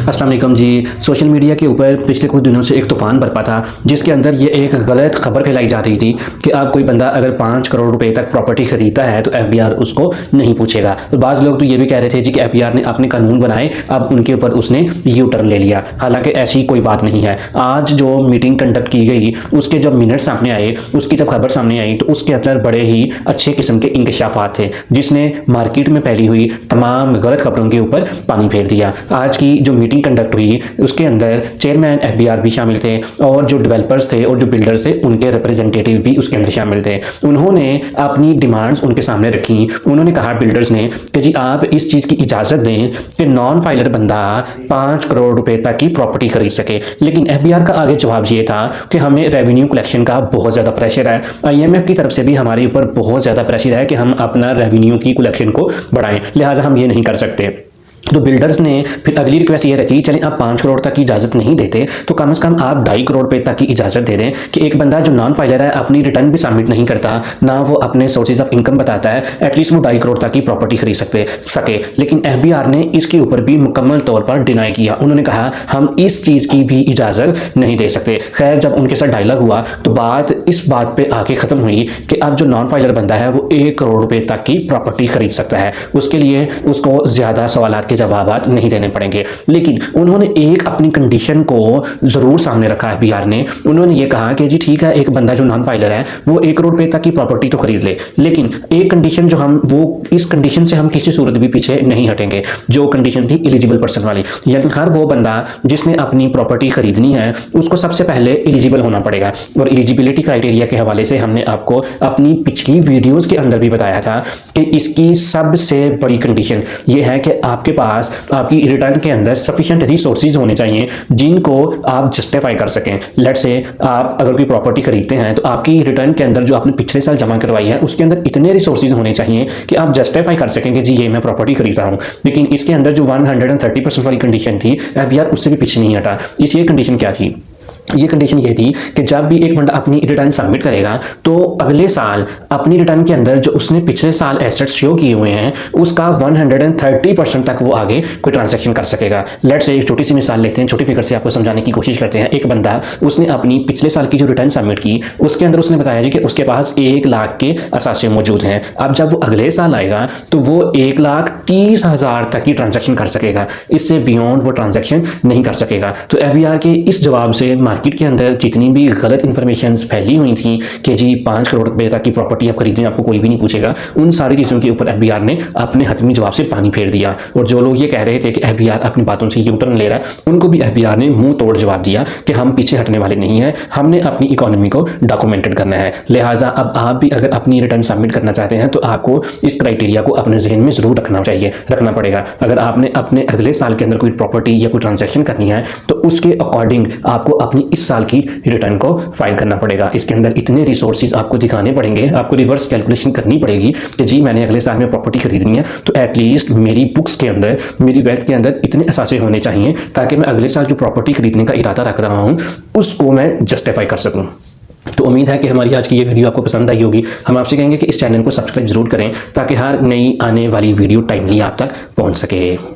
अस्सलाम वालेकुम जी। Social media के ऊपर पिछले कुछ दिनों से एक तूफ़ान बरपा था जिसके अंदर ये एक गलत खबर फैलाई जा रही थी कि अब कोई बंदा अगर 5 करोड़ रुपए तक प्रॉपर्टी खरीदता है तो एफबीआर उसको नहीं पूछेगा। तो बाज़ लोग तो ये भी कह रहे थे जी कि एफबीआर ने अपने कानून बनाए, अब उनके ऊपर उसने यू टर्न ले लिया। हालांकि ऐसी कोई बात नहीं है। आज जो मीटिंग कंडक्ट की गई उसके जब मिनट सामने आए, उसकी जब खबर सामने आई तो उसके अंदर बड़े ही अच्छे किस्म के इंकशाफात थे जिसने मार्केट में फैली हुई तमाम गलत खबरों के ऊपर पानी फेर दिया। आज की जो मीटिंग कंडक्ट हुई उसके अंदर चेयरमैन एफबीआर भी शामिल थे और जो डेवलपर्स थे और जो बिल्डर्स थे उनके रिप्रेजेंटेटिव भी उसके अंदर शामिल थे। उन्होंने अपनी डिमांड्स उनके सामने रखी। उन्होंने कहा बिल्डर्स ने कि जी आप इस चीज़ की इजाज़त दें कि नॉन फाइलर बंदा 5 करोड़ रुपए तक की प्रॉपर्टी खरीद सके। लेकिन एफबीआर का आगे जवाब ये था कि हमें रेवेन्यू कलेक्शन का बहुत ज़्यादा प्रेशर है, आईएमएफ की तरफ से भी हमारे ऊपर बहुत ज़्यादा प्रेशर है कि हम अपना रेवेन्यू की कलेक्शन को बढ़ाएं, लिहाजा हम ये नहीं कर सकते। तो बिल्डर्स ने फिर अगली रिक्वेस्ट ये रखी, चलें आप 5 करोड़ तक की इजाज़त नहीं देते तो कम से कम आप 2.5 करोड़ रुपए तक की इजाज़त दे दें कि एक बंदा जो नॉन फाइलर है अपनी रिटर्न भी सबमिट नहीं करता, ना वो अपने सोर्सेज ऑफ इनकम बताता है, एटलीस्ट वो 2.5 करोड़ तक की प्रॉपर्टी खरीद सके। लेकिन एफबीआर ने इसके ऊपर भी मुकम्मल तौर पर डिनाई किया। उन्होंने कहा हम इस चीज़ की भी इजाज़त नहीं दे सकते। खैर जब उनके साथ डायलॉग हुआ तो बात इस बात पर आके ख़त्म हुई कि अब जो नॉन फाइलर बंदा है वो 1 करोड़ रुपए तक की प्रॉपर्टी खरीद सकता है। उसके लिए उसको ज़्यादा सवालात के जवाब नहीं देने पड़ेंगे। लेकिन उन्होंने एक अपनी कंडीशन को जरूर सामने रखा है एफबीआर ने। उन्होंने ये कहा कि जी ठीक है एक बंदा जो नॉन फाइलर है वो 1 करोड़ रुपए तक की प्रॉपर्टी तो खरीद ले, लेकिन एक कंडीशन जो हम वो इस कंडीशन से हम किसी सूरत भी पीछे नहीं हटेंगे। जो कंडीशन थी एलिजिबल पर्सन वाली, यानी हर वो बंदा जिसने अपनी प्रॉपर्टी खरीदनी है उसको सबसे पहले एलिजिबल होना पड़ेगा। और एलिजिबिलिटी क्राइटेरिया के हवाले से हमने आपको अपनी पिछली वीडियोस के अंदर भी बताया था कि इसकी सबसे बड़ी कंडीशन ये है कि आपके पास आपकी रिटर्न के अंदर सफिशिएंट रिसोर्सेज होने चाहिए जिनको आप जस्टिफाई कर सकें। लेट्स से आप अगर कोई प्रॉपर्टी खरीदते हैं तो आपकी रिटर्न के अंदर जो आपने पिछले साल जमा करवाई है उसके अंदर इतने रिसोर्सेज होने चाहिए कि आप जस्टिफाई कर सकें कि जी ये मैं प्रॉपर्टी खरीद रहा हूं। लेकिन इसके अंदर जो 130% वाली कंडीशन थी एफबीआर उससे भी पीछे नहीं हटा। इस ये कंडीशन क्या थी? ये कंडीशन ये थी कि जब भी एक बंदा अपनी रिटर्न सबमिट करेगा तो अगले साल अपनी रिटर्न के अंदर जो उसने पिछले साल एसेट्स शो किए हुए हैं उसका 130% तक वो आगे कोई ट्रांजैक्शन कर सकेगा। लेट्स से एक छोटी सी मिसाल लेते हैं, छोटी फिगर से आपको समझाने की कोशिश करते हैं। एक बंदा उसने अपनी पिछले साल की जो रिटर्न सबमिट की उसके अंदर उसने बताया जी कि उसके पास 1 लाख के असासे मौजूद हैं। अब जब वो अगले साल आएगा तो वो 1,30,000 तक की ट्रांजैक्शन कर सकेगा, इससे बियॉन्ड वो ट्रांजैक्शन नहीं कर सकेगा। तो एफबीआर के इस जवाब से मार्केट के अंदर जितनी भी गलत इन्फॉर्मेशन फैली हुई थी कि जी 5 करोड़ रुपए तक की प्रॉपर्टी आप खरीदें आपको कोई भी नहीं पूछेगा, उन सारी चीज़ों के ऊपर एफबीआर ने अपने हतमी जवाब से पानी फेर दिया। और जो लोग ये कह रहे थे कि एफबीआर अपनी बातों से यू टर्न ले रहा है उनको भी एफबीआर ने मुंह तोड़ जवाब दिया कि हम पीछे हटने वाले नहीं हैं, हमने अपनी इकोनॉमी को डॉक्यूमेंटेड करना है। लिहाजा अब आप भी अगर अपनी रिटर्न सबमिट करना चाहते हैं तो आपको इस क्राइटेरिया को अपने जहन में जरूर रखना पड़ेगा। अगर आपने अपने अगले साल के अंदर कोई प्रॉपर्टी या कोई ट्रांजैक्शन करनी है तो उसके अकॉर्डिंग आपको अपनी इस साल की रिटर्न को फाइल करना पड़ेगा। इसके अंदर इतने रिसोर्सेज आपको दिखाने पड़ेंगे, आपको रिवर्स कैलकुलेशन करनी पड़ेगी कि जी मैंने अगले साल में प्रॉपर्टी खरीदनी है तो एटलीस्ट मेरी बुक्स के अंदर, मेरी वेल्थ के अंदर इतने असासे होने चाहिए ताकि मैं अगले साल जो प्रॉपर्टी खरीदने का इरादा रख रहा हूँ उसको मैं जस्टिफाई कर सकूँ। तो उम्मीद है कि हमारी आज की ये वीडियो आपको पसंद आई होगी। हम आपसे कहेंगे कि इस चैनल को सब्सक्राइब जरूर करें ताकि हर नई आने वाली वीडियो टाइमली आप तक पहुँच सके।